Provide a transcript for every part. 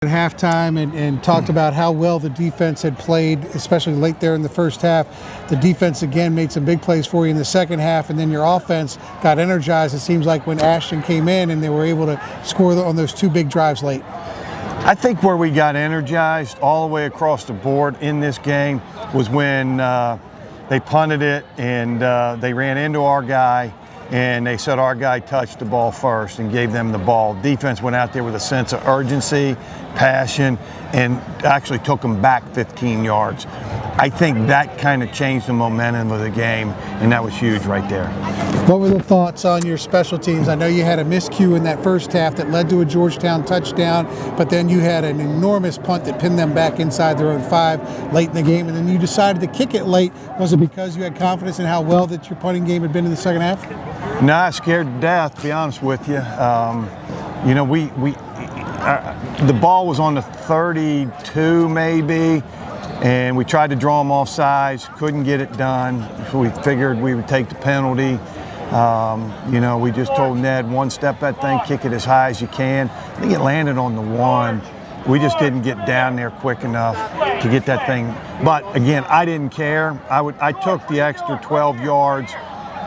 At halftime and talked about how well the defense had played, especially late there in the first half. The defense again made some big plays for you in the second half, and then your offense got energized, it seems like, when Ashton came in and they were able to score on those two big drives late. I think where we got energized all the way across the board in this game was when they punted it and they ran into our guy, and they said our guy touched the ball first and gave them the ball. Defense went out there with a sense of urgency, passion, and actually took them back 15 yards. I think that kind of changed the momentum of the game, and that was huge right there. What were the thoughts on your special teams? I know you had a miscue in that first half that led to a Georgetown touchdown, but then you had an enormous punt that pinned them back inside their own 5 late in the game, and then you decided to kick it late. Was it because you had confidence in how well that your punting game had been in the second half? Nah, scared to death, to be honest with you. You know, the ball was on the 32 maybe, and we tried to draw them off sides, couldn't get it done. So we figured we would take the penalty. You know, we just told Ned, one step that thing, kick it as high as you can. I think it landed on the 1. We just didn't get down there quick enough to get that thing. But again, I didn't care. I took the extra 12 yards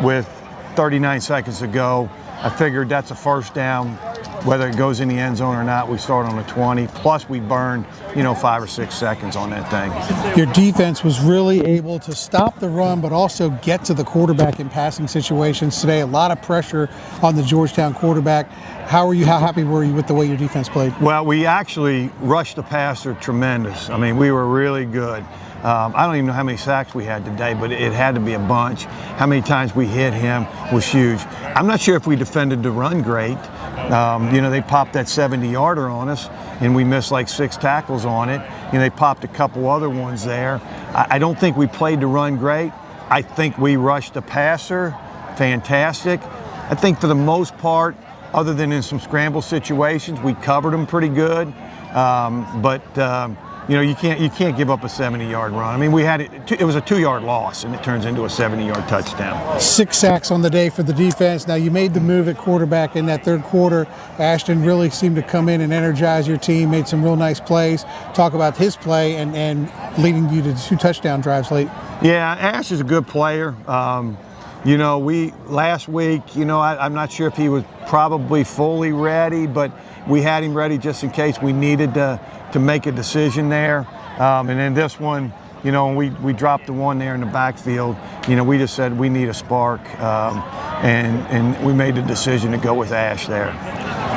with 39 seconds to go. I figured that's a first down. Whether it goes in the end zone or not, we start on the 20. Plus, we burned, 5 or 6 seconds on that thing. Your defense was really able to stop the run, but also get to the quarterback in passing situations today. A lot of pressure on the Georgetown quarterback. How happy were you with the way your defense played? Well, we actually rushed the passer tremendous. I mean, we were really good. I don't even know how many sacks we had today, but it had to be a bunch. How many times we hit him was huge. I'm not sure if we defended the run great. They popped that 70-yarder on us, and we missed like 6 tackles on it. They popped a couple other ones there. I don't think we played the run great. I think we rushed the passer fantastic. I think for the most part, other than in some scramble situations, we covered them pretty good. You can't give up a 70-yard run. I mean, it was a 2-yard loss, and it turns into a 70-yard touchdown. 6 sacks on the day for the defense. Now, you made the move at quarterback in that third quarter. Ashton really seemed to come in and energize your team, made some real nice plays. Talk about his play and leading you to 2 touchdown drives late. Yeah, Ash is a good player. Last week, I'm not sure if he was probably fully ready, but we had him ready just in case we needed to make a decision there. And then this one, when we dropped the one there in the backfield, we just said we need a spark, and we made the decision to go with Ash there.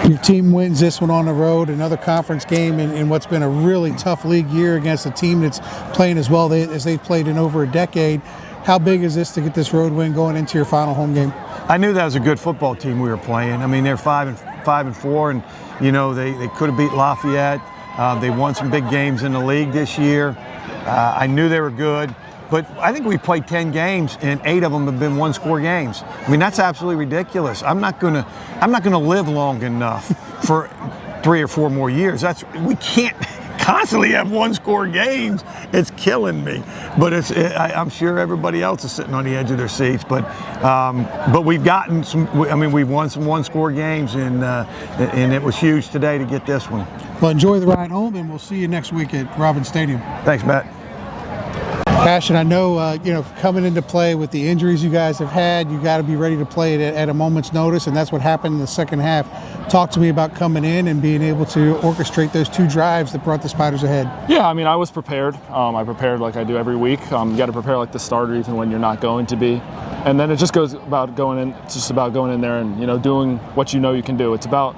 Your team wins this one on the road, another conference game in what's been a really tough league year against a team that's playing as well as they've played in over a decade. How big is this to get this road win going into your final home game? I knew that was a good football team we were playing. I mean, they're 5-4, and they could have beat Lafayette. They won some big games in the league this year. I knew they were good, but I think we played 10 games, and 8 of them have been one-score games. I mean, that's absolutely ridiculous. I'm not gonna live long enough for 3 or 4 more years. We can't constantly have one-score games. It's killing me. But I'm sure everybody else is sitting on the edge of their seats. But we've gotten some. I mean, we've won some one-score games, and it was huge today to get this one. Well, enjoy the ride home, and we'll see you next week at Robins Stadium. Thanks, Matt. Ashton, I know, coming into play with the injuries you guys have had, you got to be ready to play at a moment's notice, and that's what happened in the second half. Talk to me about coming in and being able to orchestrate those 2 drives that brought the Spiders ahead. Yeah, I mean, I was prepared. I prepared like I do every week. You got to prepare like the starter even when you're not going to be. And then it just goes about going in. It's just about going in there and, doing what you know you can do. It's about,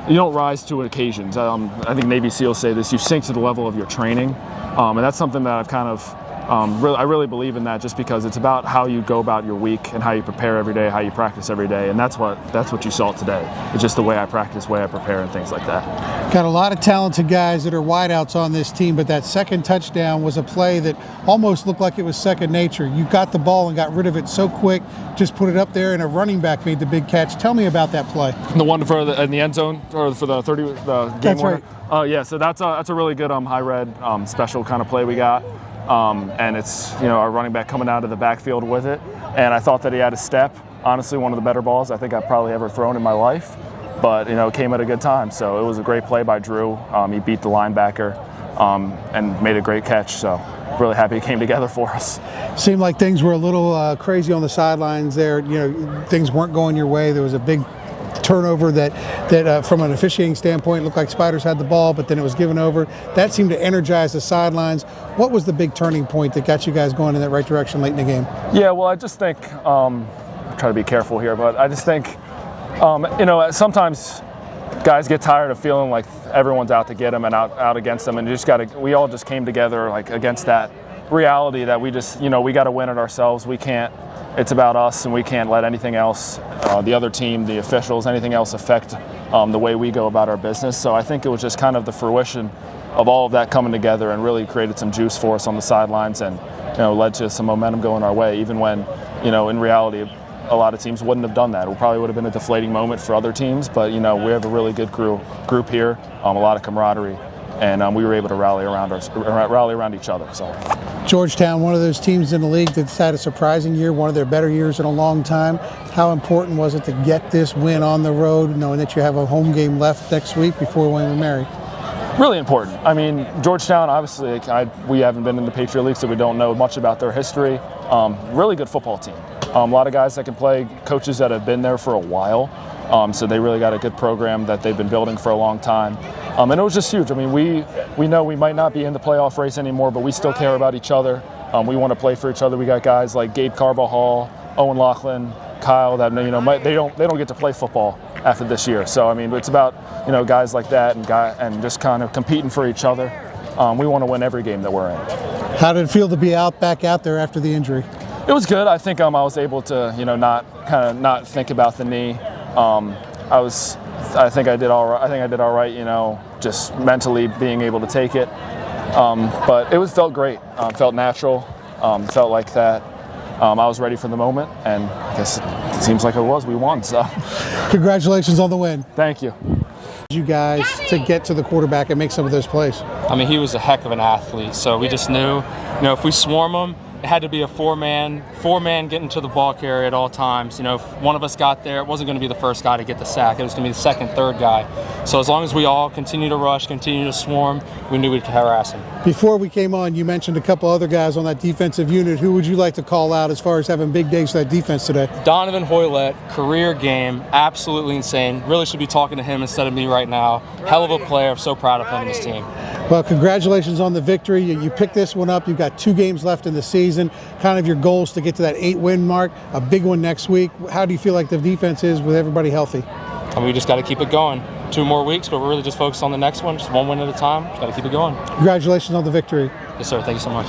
you don't rise to occasions. I think Navy SEALs say this, you sink to the level of your training. And that's something that I've kind of, I really believe in that, just because it's about how you go about your week and how you prepare every day, how you practice every day, and that's what you saw today. It's just the way I practice, way I prepare, and things like that. Got a lot of talented guys that are wideouts on this team, but that second touchdown was a play that almost looked like it was second nature. You got the ball and got rid of it so quick, just put it up there, and a running back made the big catch. Tell me about that play. The one in the end zone, or for the 30, the game That's winner? Right. Yeah, so that's a really good high red special kind of play we got. And it's, our running back coming out of the backfield with it. And I thought that he had a step. Honestly, one of the better balls I think I've probably ever thrown in my life. but it came at a good time. So it was a great play by Drew. He beat the linebacker and made a great catch. So really happy it came together for us. Seemed like things were a little crazy on the sidelines there. Things weren't going your way. There was a big turnover that from an officiating standpoint looked like Spiders had the ball, but then it was given over. That seemed to energize the sidelines. What was the big turning point that got you guys going in that right direction late in the game? Yeah, well, I just think I try to be careful here, but I just think sometimes guys get tired of feeling like everyone's out to get them and out against them, and we all just came together like against that reality that we just we got to win it ourselves. We can't. It's about us, and we can't let anything else, the other team, the officials, anything else affect the way we go about our business. So I think it was just kind of the fruition of all of that coming together and really created some juice for us on the sidelines, and led to some momentum going our way, even when in reality a lot of teams wouldn't have done that. It probably would have been a deflating moment for other teams, but we have a really good group here, a lot of camaraderie, and we were able to rally around each other. So Georgetown, one of those teams in the league that's had a surprising year, one of their better years in a long time. How important was it to get this win on the road, knowing that you have a home game left next week before William & Mary? Really important. I mean, Georgetown, obviously, we haven't been in the Patriot League, so we don't know much about their history. Really good football team. A lot of guys that can play, coaches that have been there for a while. So they really got a good program that they've been building for a long time. And it was just huge. I mean, we know we might not be in the playoff race anymore, but we still care about each other. We want to play for each other. We got guys like Gabe Carbajal, Owen Laughlin, Kyle that they don't get to play football after this year. So I mean, it's about guys like that and just kind of competing for each other. We want to win every game that we're in. How did it feel to be back out there after the injury? It was good. I think I was able to not think about the knee. I think I did all right. Just mentally being able to take it. But it felt great. Felt natural. Felt like that. I was ready for the moment, and I guess it seems like it was. We won. So, congratulations on the win. Thank you. You guys to get to the quarterback and make some of those plays. I mean, he was a heck of an athlete. So we just knew, if we swarm him, it had to be a four-man getting to the ball carrier at all times. If one of us got there, it wasn't going to be the first guy to get the sack. It was going to be the second, third guy. So as long as we all continue to rush, continue to swarm, we knew we could harass him. Before we came on, you mentioned a couple other guys on that defensive unit. Who would you like to call out as far as having big days for that defense today? Donovan Hoylett, career game, absolutely insane. Really should be talking to him instead of me right now. Hell of a player. I'm so proud of him and his team. Well, congratulations on the victory. You picked this one up. You've got 2 games left in the season. Kind of your goals to get to that 8-win mark, a big one next week. How do you feel like the defense is with everybody healthy? And we just got to keep it going. 2 more weeks, but we're really just focused on the next one. Just 1 win at a time. Just got to keep it going. Congratulations on the victory. Yes, sir. Thank you so much.